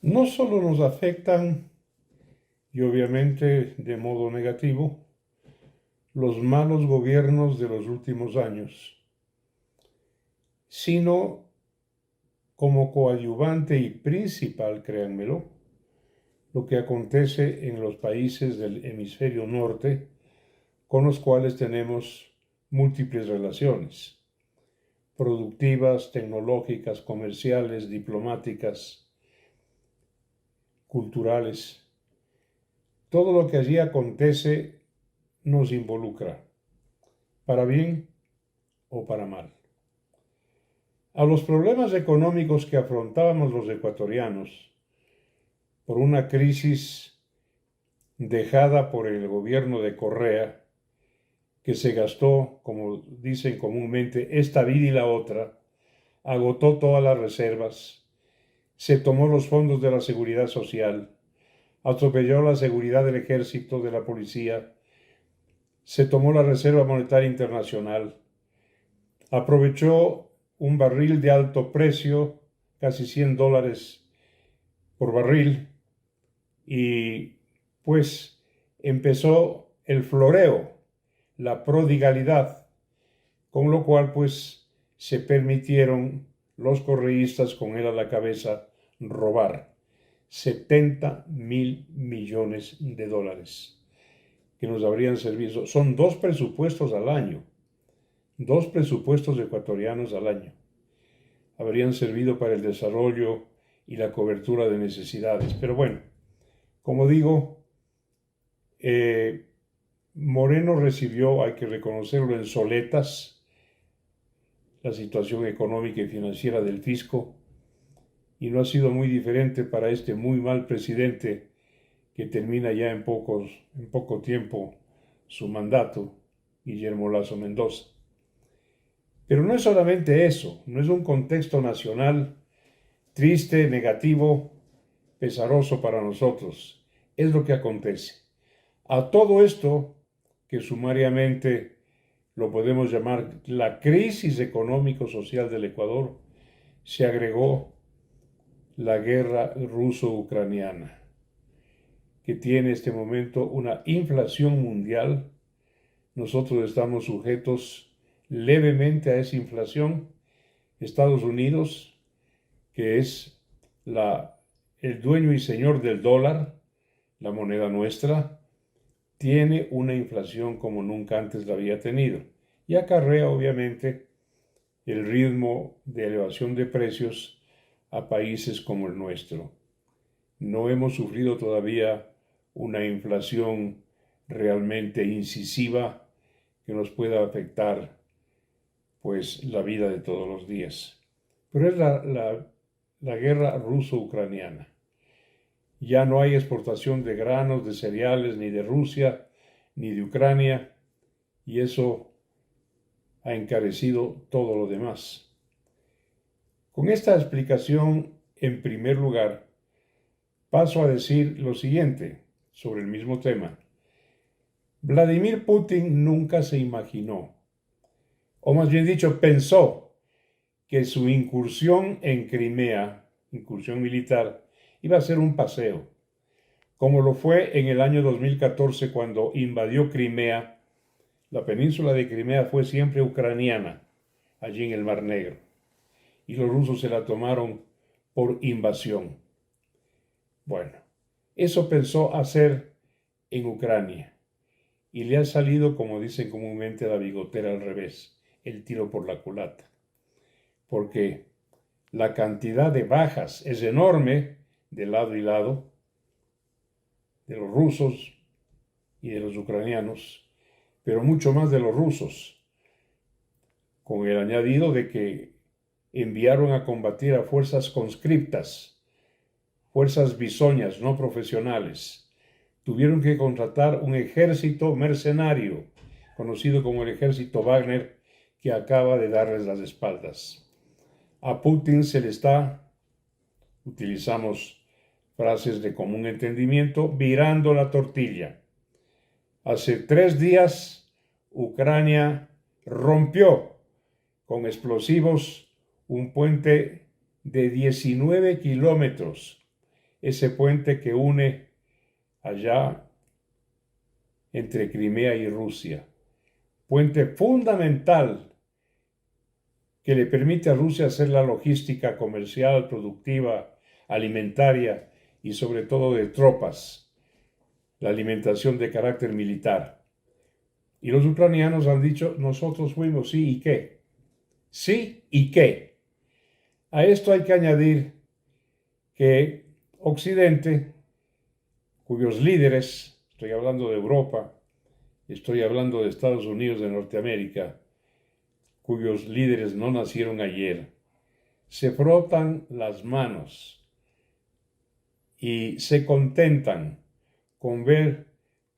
no solo nos afectan, y obviamente de modo negativo, los malos gobiernos de los últimos años, sino como coadyuvante y principal, créanmelo, lo que acontece en los países del hemisferio norte, con los cuales tenemos múltiples relaciones, productivas, tecnológicas, comerciales, diplomáticas, culturales. Todo lo que allí acontece nos involucra, para bien o para mal. A los problemas económicos que afrontábamos los ecuatorianos por una crisis dejada por el gobierno de Correa, que se gastó, como dicen comúnmente, esta vida y la otra, agotó todas las reservas, se tomó los fondos de la seguridad social, atropelló la seguridad del ejército, de la policía, se tomó la Reserva Monetaria Internacional, aprovechó un barril de alto precio, casi $100 por barril, y pues empezó el floreo, la prodigalidad, con lo cual pues se permitieron los correístas con él a la cabeza robar $70.000 millones que nos habrían servido. Son dos presupuestos al año, dos presupuestos ecuatorianos al año. Habrían servido para el desarrollo y la cobertura de necesidades. Pero bueno, como digo, Moreno recibió, hay que reconocerlo, en soletas la situación económica y financiera del fisco, y no ha sido muy diferente para este muy mal presidente que termina ya en poco tiempo su mandato, Guillermo Lasso Mendoza. Pero no es solamente eso, no es un contexto nacional triste, negativo, pesaroso para nosotros, es lo que acontece. A todo esto, que sumariamente lo podemos llamar la crisis económico-social del Ecuador, se agregó la guerra ruso-ucraniana, que tiene en este momento una inflación mundial. Nosotros estamos sujetos levemente a esa inflación. Estados Unidos, que es el dueño y señor del dólar, la moneda nuestra, tiene una inflación como nunca antes la había tenido, y acarrea obviamente el ritmo de elevación de precios a países como el nuestro. No hemos sufrido todavía una inflación realmente incisiva que nos pueda afectar pues la vida de todos los días. Pero es la guerra ruso-ucraniana. Ya no hay exportación de granos, de cereales, ni de Rusia, ni de Ucrania, y eso ha encarecido todo lo demás. Con esta explicación, en primer lugar, paso a decir lo siguiente sobre el mismo tema. Vladimir Putin nunca se imaginó, o más bien dicho, pensó que su incursión en Crimea, incursión militar, iba a ser un paseo, como lo fue en el año 2014 cuando invadió Crimea. La península de Crimea fue siempre ucraniana, allí en el Mar Negro, y los rusos se la tomaron por invasión. Bueno, eso pensó hacer en Ucrania, y le ha salido, como dicen comúnmente, la bigotera al revés, el tiro por la culata, porque la cantidad de bajas es enorme de lado y lado, de los rusos y de los ucranianos, pero mucho más de los rusos, con el añadido de que enviaron a combatir a fuerzas conscriptas, fuerzas bisoñas, no profesionales. Tuvieron que contratar un ejército mercenario, conocido como el ejército Wagner, que acaba de darles las espaldas. A Putin se le está, utilizamos frases de común entendimiento, virando la tortilla. Hace 3 días, Ucrania rompió con explosivos un puente de 19 kilómetros ese puente que une allá entre Crimea y Rusia. Puente fundamental que le permite a Rusia hacer la logística comercial, productiva, alimentaria y sobre todo de tropas, la alimentación de carácter militar. Y los ucranianos han dicho, nosotros fuimos, sí, ¿y qué? Sí, ¿y qué? A esto hay que añadir que Occidente, cuyos líderes, estoy hablando de Europa, estoy hablando de Estados Unidos de Norteamérica, cuyos líderes no nacieron ayer, se frotan las manos y se contentan con ver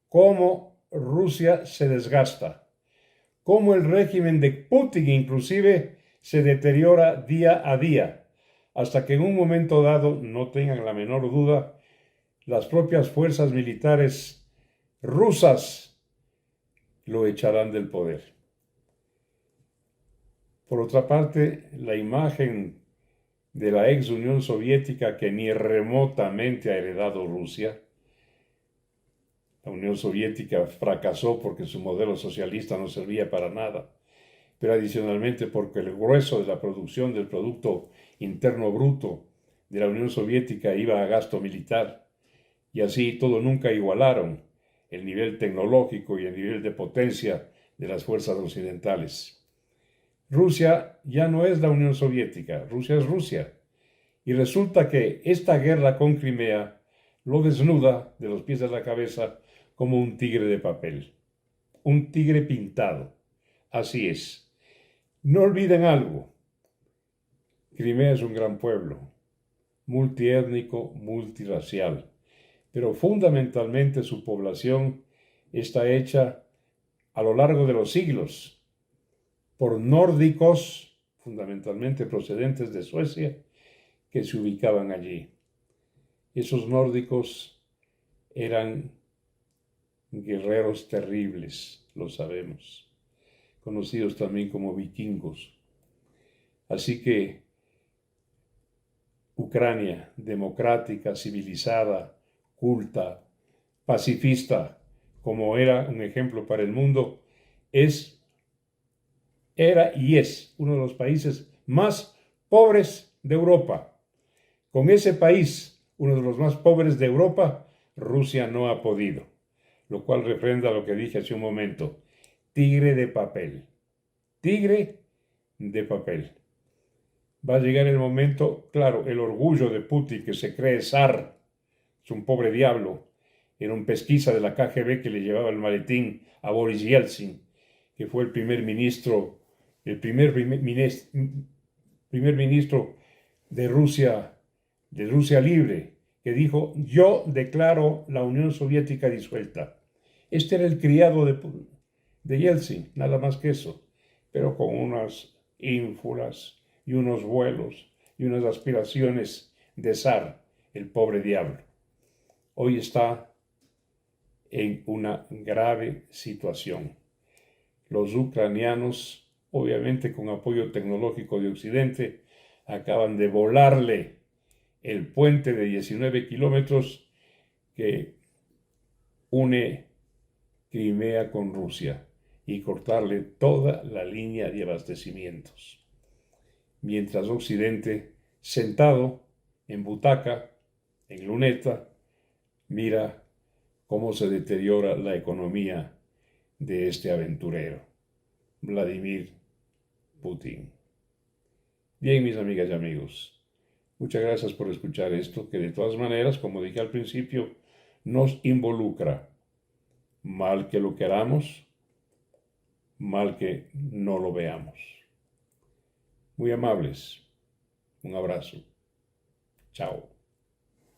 cómo Rusia se desgasta, cómo el régimen de Putin inclusive se deteriora día a día, hasta que en un momento dado, no tengan la menor duda, las propias fuerzas militares rusas lo echarán del poder. Por otra parte, la imagen de la ex Unión Soviética que ni remotamente ha heredado Rusia. La Unión Soviética fracasó porque su modelo socialista no servía para nada, pero adicionalmente porque el grueso de la producción del Producto Interno Bruto de la Unión Soviética iba a gasto militar, y así todo nunca igualaron el nivel tecnológico y el nivel de potencia de las fuerzas occidentales. Rusia ya no es la Unión Soviética, Rusia es Rusia. Y resulta que esta guerra con Crimea lo desnuda de los pies a la cabeza como un tigre de papel, un tigre pintado. Así es. No olviden algo, Crimea es un gran pueblo, multiétnico, multirracial, pero fundamentalmente su población está hecha a lo largo de los siglos por nórdicos, fundamentalmente procedentes de Suecia, que se ubicaban allí. Esos nórdicos eran guerreros terribles, lo sabemos, conocidos también como vikingos. Así que Ucrania, democrática, civilizada, culta, pacifista, como era un ejemplo para el mundo, era y es uno de los países más pobres de Europa. Con ese país, uno de los más pobres de Europa, Rusia no ha podido, lo cual refrenda lo que dije hace un momento. Tigre de papel. Tigre de papel. Va a llegar el momento, claro, el orgullo de Putin, que se cree zar, es un pobre diablo, era un pesquisa de la KGB que le llevaba el maletín a Boris Yeltsin, que fue el primer ministro de Rusia libre, que dijo, yo declaro la Unión Soviética disuelta. Este era el criado de Yeltsin, nada más que eso, pero con unas ínfulas y unos vuelos y unas aspiraciones de zar, el pobre diablo. Hoy está en una grave situación. Los ucranianos, obviamente con apoyo tecnológico de Occidente, acaban de volarle el puente de 19 kilómetros que une Crimea con Rusia y cortarle toda la línea de abastecimientos. Mientras Occidente, sentado en butaca, en luneta, mira cómo se deteriora la economía de este aventurero, Vladimir Putin. Bien, mis amigas y amigos, muchas gracias por escuchar esto, que de todas maneras, como dije al principio, nos involucra, mal que lo queramos, mal que no lo veamos. Muy amables, un abrazo. Chao.